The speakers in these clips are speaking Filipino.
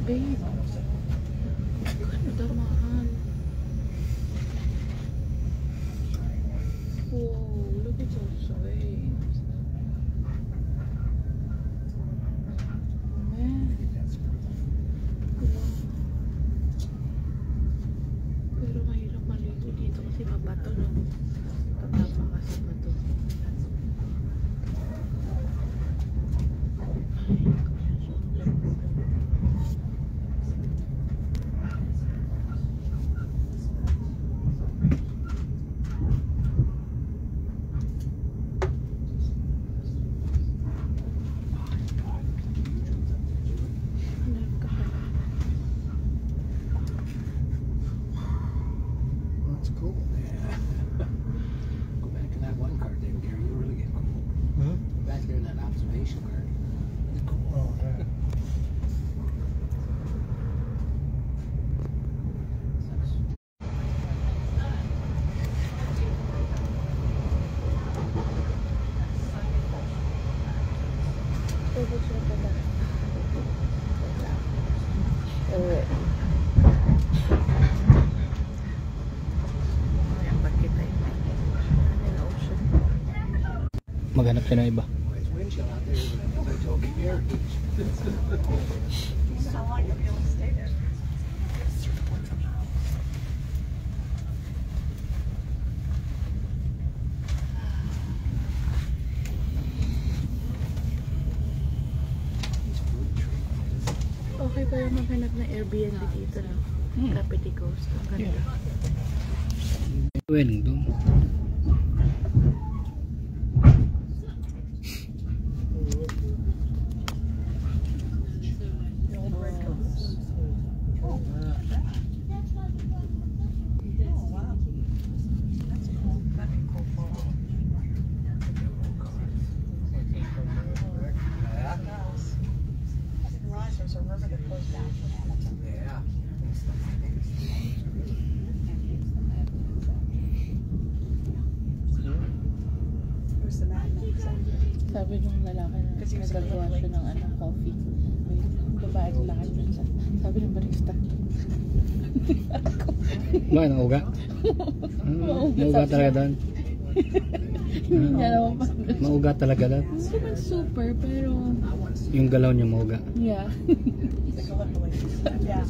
Babe. Ganda, mahal. Whoa, look at those waves. Man. Wow. Pero mahirap maligo dito kasi mabato, no? Tatapa kasi bato. That's cool. Yeah. Go back to that one card there, Gary. You really get cool. Hmm? Go back there in that observation card. It's cool. Oh, yeah. Maghanap siya ng iba. It's windshield out there. I told you, Gary. How long you'll be able to stay there? Okay ba yung maghanap ng Airbnb dito, no? Kapiti Coast. Ang ganda. Wedding doon. There's a river that goes down to Hamilton. Yeah. Who's the madman? Sabi nung lalaki na nagagawa siya ng coffee. Babae at lalaki dun sa. Sabi ng barista. Ba, nauga? Mauga talaga doon. Hindi niya naman pa. Mauga talaga doon. Hindi naman super, pero Yung galaw niya mauga. yeah. Yeah.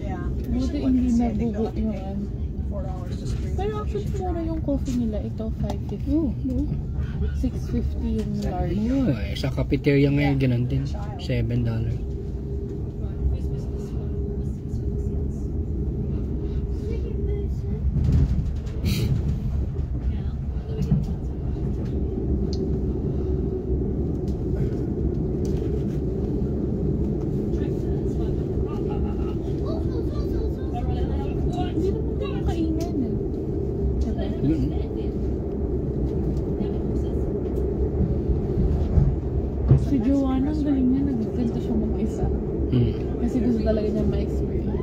Yeah. Buti hindi nabugo yung ano. $4 to street. Pero actually mura yung coffee nila. Ito, $5.50. Oh, no. $6.50 yung large. Oh, sa cafeteria ngayon, ganun din. $7. Hindi naman ganun kaingay na. Diba? Yun. Si Joanna, ang galing niya. Nagganto siya mag-isa. Hmm. Kasi gusto talaga niya ma-experience.